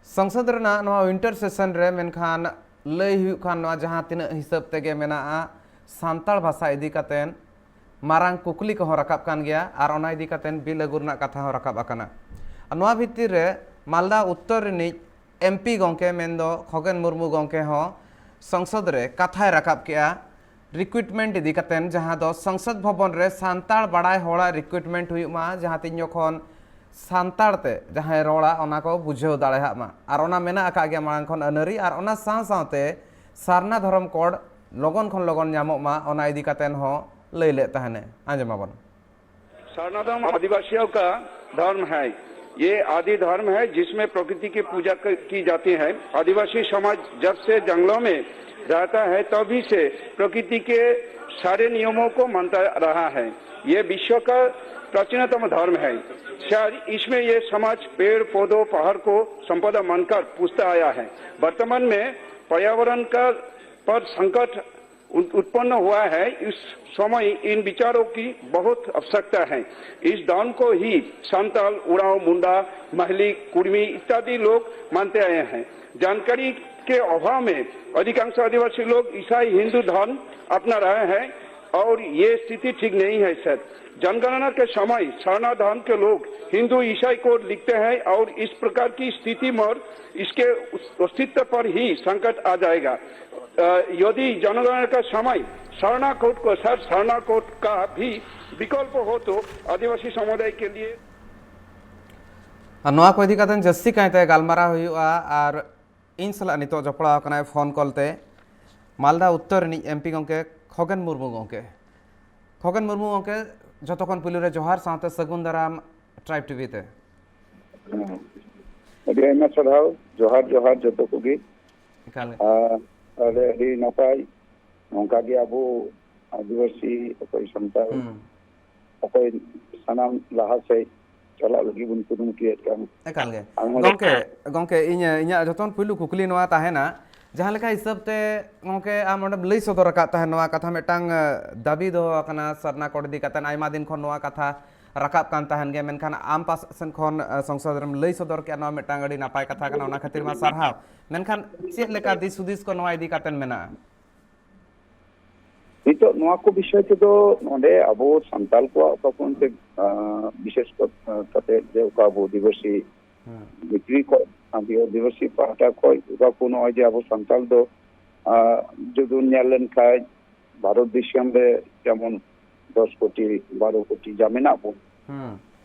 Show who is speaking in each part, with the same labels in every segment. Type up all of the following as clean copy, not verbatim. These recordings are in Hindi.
Speaker 1: संसद विंटर सेशन रे मेनखान लय हुई खान जहाँ तीना हिसाब तेगे मेना सान्ताल भाषा इदी कातेन मारांग कुकली को रकाब कान गया और ओना इदी कातेन बिल अगु रना कथा हो रकाब आकाना नोआ भितर रे मालदा उत्तर रिनिज एमपी गंके मेनदो खगेन मुर्मू गंके हो संसद रे कथा रकाब केआ रिक्रुटमेंट इदी कातेन जहाँ दो संसद भवन रे सान्ताल बड़ाई होड़ा रिक्रुटमेंट हुईमा जहाँ तीन जखन सान्ताल ते जहाँ रोड़ा ओना को बुझाव दाड़ेहा मा और ओना मेना आका गया मांग खन अनरी और ओना साथे सारना धर्म कोड लगन खन लगन न्यामो मा ओना इदी कातेन हो लय ले तहने आंजमाबन।
Speaker 2: सारना धर्म आदिवासियों का धर्म है। ये आदि धर्म है जिसमें प्रकृति की पूजा की जाती है। आदिवासी समाज जब से जंगलों में रहता है तभी से प्रकृति के सारे नियमों को मानता रहा है। ये विश्व का प्राचीनतम धर्म है। शायद इसमें ये समाज पेड़ पौधों पहाड़ को संपदा मानकर पूछता आया है। वर्तमान में पर्यावरण का पर संकट उत्पन्न हुआ है। इस समय इन विचारों की बहुत आवश्यकता है। इस धर्म को ही संताल, उरांव, मुंडा, महली, कुर्मी इत्यादि लोग मानते आए हैं। जानकारी के अभाव में अधिकांश आदिवासी लोग ईसाई हिंदू धर्म अपना रहे हैं और ये स्थिति ठीक नहीं है। सर, जनगणना के समय सारना धर्म के लोग हिंदू ईसाई को लिखते हैं और इस प्रकार की स्थिति में इसके अस्तित्व पर ही संकट आ जाएगा। यदि जनगणना का समय सारना कोड का भी विकल्प हो तो आदिवासी समुदाय के लिए
Speaker 1: नोआ को इदी कातेन जस्ती कायते गालमारा हुआ और इन सला नितो जपड़ा कना फोन कॉलते मालदा उत्तर नि एमपी गंके खगेन मुर्मू गंके जतखन पुलु रे जोहार साथे सगुन दाराम ट्राइब टीवी ते
Speaker 3: अभी आयमा सराव जोहार जोहार जतो कोगी
Speaker 1: एकाले
Speaker 3: अरे अभी नपाई नौका के अबो आदिवासी कोई संताल कोई सनाम लहा से चला लगी बुन कुदुम किए काम
Speaker 1: एकाले गंके इnya जतन पुलु कुकली नोआ ताहेना जहाँ लेका हिसाब ते गंके आम ओंडे लई सदर का ताहे नोआ कथा मेटांग दाबी दो कना सरना कोड दी कातन आयमा दिन खन नोआ कथा रकाब कान ताहन गे मेनखान आम पास सन खन संसद रम लई सदर के नोआ मेटांग अडी नापाय कथा कना ओना खातिर मा सारहाव मेनखान चेक लेका दिस सुदिस को नोआ इदी कातन मेना
Speaker 3: नितो नोआ को विषय ते दो ओंडे अबो संताल को तखन ते विशेष कते जे का बो दिवसी बिक्री को आदिवासी पाटा को को नोआ जे अबो संताल दो जो दुनिया लन खाय भारत दिसम रे जेमन 10 कोटी 12 कोटी जामेना बो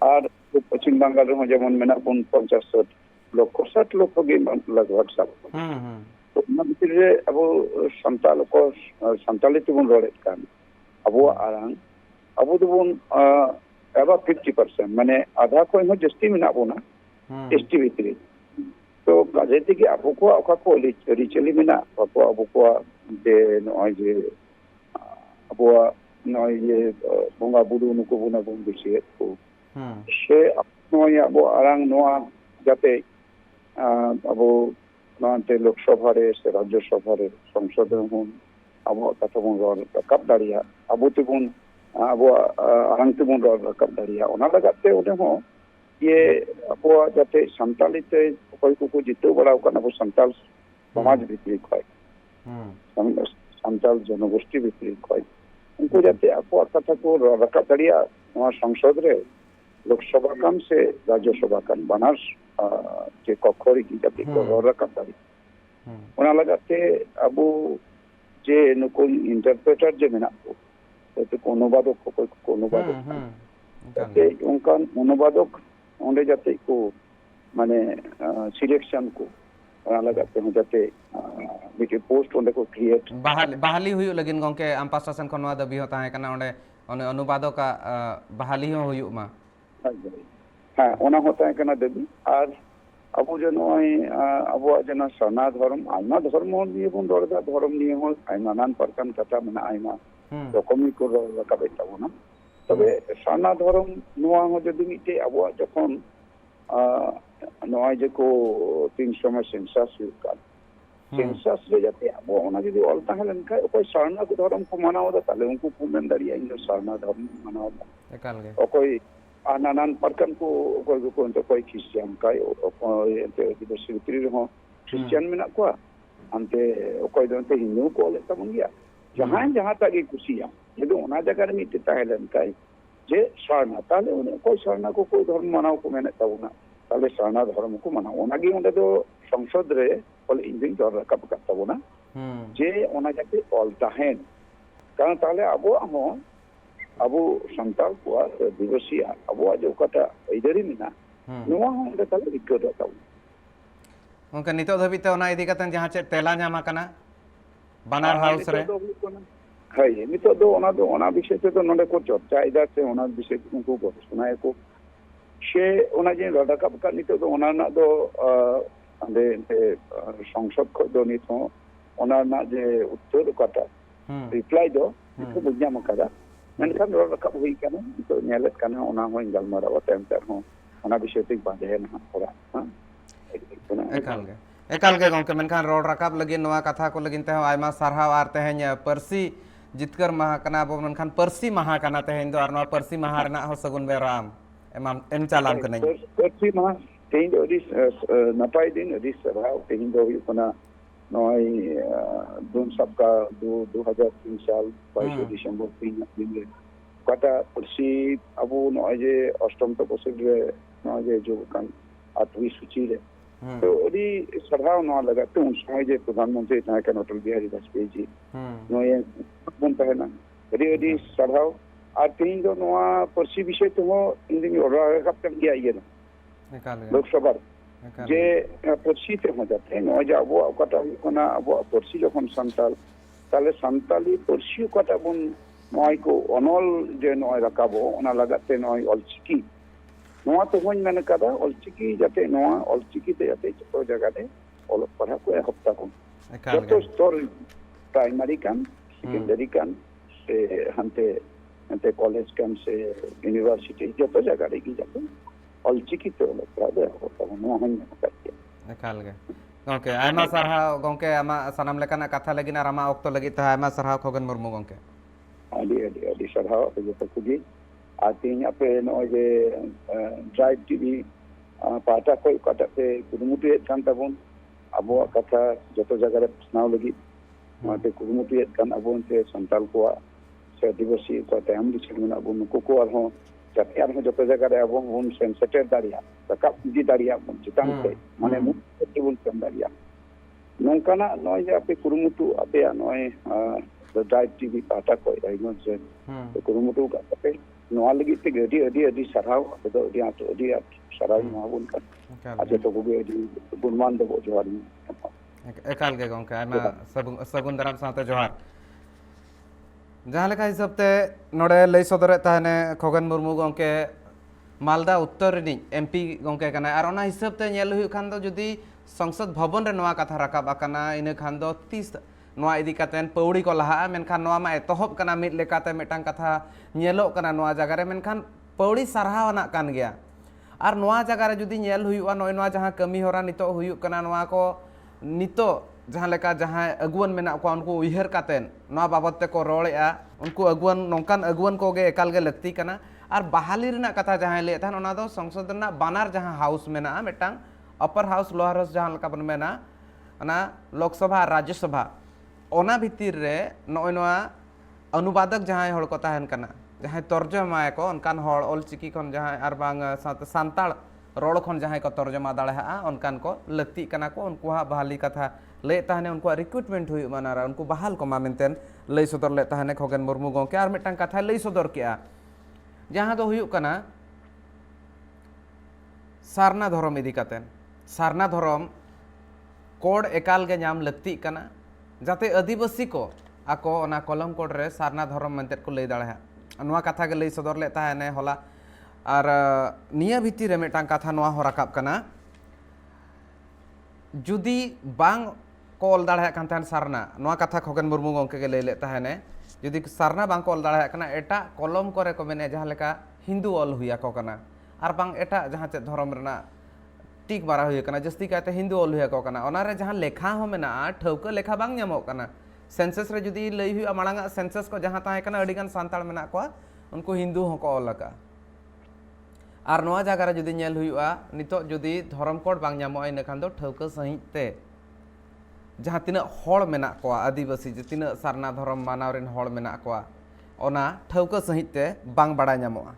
Speaker 3: और पश्चिम बंगाल रे जेमन मेना बन 50 लोग 60 लोग के लगभग सब तो भितर रे अब संताल को संताली तुबन रोड़े कान अब आरांग अब दुबन एबा 50% माने आधा को हो जस्ती में ना बोना एसटी भितर तो गाजेती के अब को अका को रिचली में ना अब को जे नय जे अब नय जे बंगा बुदु नुको बुना बुन बिसे तो से नय अब आरांग नोआ जाते अब नाते लोकसभा रे से राज्यसभा रे संसद हूं अब कथा बन रकाब दाड़िया अब तुबन अब आरांग तुबन रकाब दाड़िया ओना लगाते ओने हो ये अब जाते संताली ते कोई को जितो बड़ा कना वो संताल समाज भित्री खय संताल जनगोष्ठी भित्री खय उनको जाते अब कथा को रकाब दाड़िया संसद रे लोकसभा कान से राज्यसभा कान बनास जे कखोरी की जाती को रकाब दाड़िया ओना लगाते अब जे नुको इंटरप्रेटर जे मेना को तो अनुवादक को अनुवादक जाते उनका अनुवादक ओंडे जाते को माने सिलेक्शन को ओना लगाते हो जाते बिके पोस्ट ओंडे को क्रिएट
Speaker 1: बहाली हुई लेकिन गंके आम पासासन खनवा दबी होता है कना ओंडे अनुवादक का बहाली हो हुई मा
Speaker 3: हां ओना होता है कना दबी और अब जो नय अब जना सना धर्म आयमा धर्म निये बन रोड़ा धर्म निये हो आयमा नान परकान कथा मना आयमा रकमी को रकाबे ताबोना तबे सना धर्म नोआ हो जदि मिटे अब जखन नय जे को 300 में सेंसस का सेंसस रे जाते अब ओना जदि ऑल ताहलन का कोई सरना धर्म को मनाओ ताले उनको को मेन दाड़िया इन सरना धर्म मनाओ
Speaker 1: एकाल गे
Speaker 3: कोई nanan parkan ko koy Christian kai koy ente Adivasi Vitri ho Christian menak ko ante koy do ente Hindu ko le tamon gya jahan tak ge kusiya jadi ona jaga re mit tahelan kai je sarna tale one koy sarna ko koy dharma manaw ko menak tabuna tale sarna dharma ko manaw ona ge onde do sangsad re ol injin dor rakap kat tabuna je ona jate ol tahen karan tale abu santal ko Adivasi abu aja kata idari mina noa hon de tale ikko do taw
Speaker 1: ᱚᱱᱠᱟ ᱱᱤᱛᱚᱜ ᱫᱷᱟᱹᱵᱤᱡ ᱛᱮ ᱚᱱᱟ ᱤᱫᱤ ᱠᱟᱛᱮ ᱡᱟᱦᱟᱸ ᱪᱮᱫ ᱛᱮᱞᱟ ᱧᱟᱢ ᱟᱠᱟᱱᱟ ᱵᱟᱱᱟᱨ ᱦᱟᱣᱩᱥ ᱨᱮ
Speaker 3: ᱦᱳᱭ ᱱᱤᱛᱚᱜ ᱫᱚ ᱚᱱᱟ ᱵᱤᱥᱚᱭ ᱛᱮᱫᱚ ᱱᱚᱰᱮ ᱠᱚ ᱪᱚᱨᱪᱟᱭᱮᱫᱟ ᱥᱮ ᱚᱱᱟ ᱵᱤᱥᱚᱭ ᱛᱮ ᱩᱱᱠᱩ ᱜᱚᱵᱮᱥᱚᱱᱟᱭᱟᱠᱚ ᱥᱮ ᱚᱱᱟ ᱡᱮ ᱨᱟᱠᱟᱵ ᱟᱠᱟᱫ ᱱᱤᱛᱚᱜ ᱫᱚ ᱚᱱᱟ ᱨᱮᱱᱟᱜ ᱫᱚ ᱚᱸᱰᱮ ᱥᱚᱝᱥᱚᱫ ᱠᱷᱚᱡ ᱫᱚ ᱱᱤᱛ ᱦᱚᱸ ᱚᱱᱟ ᱨᱮᱱᱟᱜ ᱡᱮ ᱩᱛᱛᱚᱨ ᱚᱠᱟᱴᱟᱜ ᱨᱤᱯᱞᱟᱭ ᱫᱚ ᱱᱤᱛᱚᱜ ᱵᱟᱹᱧ ᱧᱟᱢ ᱟᱠᱟᱫᱟ ᱢᱮᱱᱠᱷᱟᱱ ᱨᱚᱲ ᱨᱟᱠᱟᱵ ᱦᱩᱭ ᱟᱠᱟᱱᱟ ᱱᱤᱛᱚᱜ ᱧᱮᱞᱮᱫ ᱠᱟᱱᱟ ᱚᱱᱟ ᱦᱚᱸᱧ ᱜᱟᱞᱢᱟᱨᱟᱣᱟ ᱛᱟᱭᱚᱢ ᱛᱮ ᱟᱨᱦᱚᱸ ᱚᱱᱟ ᱵᱤᱥᱚᱭ ᱛᱮᱧ ᱯᱟᱸᱡᱟᱭᱟ ᱱᱟᱦᱟᱜ ᱛᱷᱚᱲᱟ
Speaker 1: ᱮᱠᱟᱞ ᱜᱮ ᱜᱚᱝᱠᱮ ᱢᱮᱱᱠᱷᱟᱱ ᱨᱚᱲ ᱨᱟᱠᱟᱵ ᱞᱟᱹᱜᱤᱫ ᱱᱚᱣᱟ ᱠᱟᱛᱷᱟ ᱠᱚ ᱞᱟᱹᱜᱤᱫ ᱛᱮᱦᱚᱸ ᱟᱭᱢᱟ ᱥᱟᱨᱦᱟᱣ ᱟᱨ ᱛᱮᱦᱮᱧ ᱯᱟᱹᱨᱥᱤ ᱡᱤᱛᱠᱟᱹᱨ ᱢᱟᱦᱟ ᱠᱟᱱᱟ ᱟᱵᱚ ᱢᱮᱱᱠᱷᱟᱱ ᱯᱟᱹᱨᱥᱤ ᱢᱟᱦᱟ ᱠᱟᱱᱟ ᱛᱮᱦᱮᱧ ᱫᱚ ᱟᱨ ᱱᱚᱣᱟ ᱯᱟᱹᱨᱥᱤ ᱢᱟᱦᱟ ᱨᱮᱱᱟᱜ ᱦᱚᱸ ᱥᱟᱹᱜᱩᱱ ᱵᱮᱣᱨᱟ ᱮᱢ ᱪᱟᱞᱟᱢ ᱠᱟᱹᱱᱟᱹᱧ
Speaker 3: ᱯᱟᱹᱨᱥᱤ ᱢᱟᱦᱟ ᱛᱮᱦᱮᱧ ᱫᱚ ᱟᱹᱰᱤ ᱱᱟᱯᱟᱭ ᱫᱤᱱ ᱟᱹᱰᱤ ᱥᱟᱨᱦᱟᱣ ᱛᱮᱦᱮᱧ ᱫᱚ ᱦᱩᱭᱩᱜ ᱠᱟᱱᱟ ᱱᱚᱜᱼᱚᱭ ᱫᱩᱱ ᱥᱟᱯᱠᱟ 2003 ᱥᱟᱞ 22 ᱰᱤᱥᱮᱢᱵᱚᱨ ᱫᱤᱱ ᱨᱮ ᱚᱠᱟᱴᱟᱜ ᱯᱟᱹᱨᱥᱤ ᱟᱵᱚ ᱱᱚᱜᱼᱚᱭ ᱡᱮ ᱚᱥᱴᱚᱢ ᱛᱚᱯᱚᱥᱤᱞ ᱨᱮ ᱱᱚᱜᱼᱚᱭ ᱡᱮ ᱡᱳᱜ ᱟᱠᱟᱱ 8वीं सूची रे तो अड़ी सराव नवा लगाते उन समय जे प्रधानमंत्री ᱛᱟᱦᱮᱸ ᱠᱟᱱᱟ अटल बिहारी वाजपेयी जी नोए बन तहना अड़ी सराव आर तीन जो नवा पर्सी विषय तो इंदिन ओरा रखप कर गया ये लोकसभा जे पर्सी ते हो जाते नोए जे अबो कटा कोना अबो पर्सी जखन संताल ताले संताली पर्सी कटा बन नोय को अनल जे नोय रकाबो ओना लगाते नोय अलचिकी नोआ तो होñ मेन कदा अलचिकी जाते नोआ अलचिकी ते जाते जतो जगह रे अलग पढ़ा को हफ्ता को जतो स्तर प्राइमरी कान सेकेंडरी कान से हंते कॉलेज कान से यूनिवर्सिटी जतो जगह रे की जाते अलचिकी तो अलग पढ़ा दे होता नोआ होñ मेन करते
Speaker 1: एकाल गे गंके आयमा सरहाव गंके आमा सनाम लेकाना कथा लगिन आर आमा ऑक्तो लगी त आयमा सरहाव खगेन मुर्मू गंके
Speaker 3: अडी सरहाव जतो कुगी आती पे नोजे ड्राइव टीवी पाटा कोई कटाते कुरुमुटुएत कान ताबोन अबो कथा जतो जगह रे प्रश्नाव लगी माते कुरुमुटुएत कान अबोन से संताल को से आदिवासी को तायम दिछन में अबो नुको को आर हो जाते आर हो जतो जगह रे अबो उन सेंसिटिव दारिया रकाब जी दारिया बन चितान पे माने मु टेबल कम दारिया नोंकाना नोजे आपे कुरुमुटु आपे नोय ड्राइव टीवी पाटा कोई राइनो से कुरुमुटु का पे नोआ लगी ते अडी सराव तो अडी सराव माबुन का आजे तो गुगे अडी गुणमान दो जोहार
Speaker 1: एकाल गे गंके आयमा सगुन दाराम साथे जोहार जहां लेका हिसाब ते नोडे लई सदरे ताहने खगेन मुर्मू गंके मालदा उत्तर रिनी एमपी गंके कना आर ओना हिसाब ते नेल हुई खान दो जदी संसद भवन रे नोआ कथा राकाब आकना इने खान दो 30 नोआ इदी कातेन पौड़ी को लहा मेनखान नोआ मा एतहब कना मिद लेकाते मेटांग कथा नेलो कना नोआ जगह रे मेनखान पौड़ी सरहावना कान गया आर नोआ जगह रे जुदी नेल हुयुआ नोय नोआ जहां कमी होरा नितो हुयुक कना नोआ को नितो जहां लेका जहां अगुवन मेना को उनको उयहर कातेन नोआ बाबत ते को रोळेआ उनको अगुवन नोंकान अगुवन को गे एकाल गे लगती कना आर बहाली रना कथा जहां ले थान ओना दो संसद रना बानार जहां हाउस मेना मेटांग अपर हाउस लोअर हाउस जहां लेका बन मेना ना लोकसभा राज्यसभा ओना भितर रे नोय नोआ अनुवादक जहां हड़ को ताहन कना जहां तर्जमा को उनकान हड़ अलचिकी खन जहां आर बांग सांताल रोड खन जहां को तर्जमा दाड़ेहा उनकान को लगती कना को उनको बहाली कथा ले ताहने उनको रिक्रूटमेंट हुई मानारा उनको बहाल को मामेनतेन लई सदर ले ताहने खगेन मुर्मू गंके आर मिटांग कथा लई सदर केआ जहां दो हुई कना सारना धर्म इदी कातेन सारना धर्म कोड एकाल गे नाम लगती कना जाते आदिवासी को आको ओना कलम कोड रे सारना धर्म मेंते को लई दाड़े नोआ कथा के लई सदर ले ताहने होला आर निया भितिर रे मेटांग कथा नोआ हो राकाब कना जुदी बांग कॉल दाड़े कान ताहन सारना नोआ कथा खगेन मुर्मू गंके के लई ले ताहने जुदी सारना बांग कॉल दाड़े कना एटा कलम करे को मेने जहां लेका हिंदू ऑल हुया को कना आर बांग एटा जहां चे धर्म रेना टिक मारा हुई कना जस्ती कहते हिंदू ऑल हुया को कना ओना रे जहां लेखा हो मेना ठौका लेखा बांग ᱧᱟᱢᱚᱜ कना सेंसस रे जुदी लई हुई मांगा सेंसस को जहां ताहे कना अडिगान सांताल मेना को उनको हिंदू हो को ऑल का आर नोआ जागा रे जुदी नेल हुयुआ नितो जुदी धर्म कोड बांग ᱧᱟᱢᱚᱜᱼᱟ इनखान दो ठौका सहित ते जहाँ तिना हड़ मेना कोआ आदिवासी जे तिना सारना धर्म मानाव रेन हड़ मेना कोआ ओना ठौका सहित ते बांग बाड़ा ᱧᱟᱢᱚᱜᱼᱟ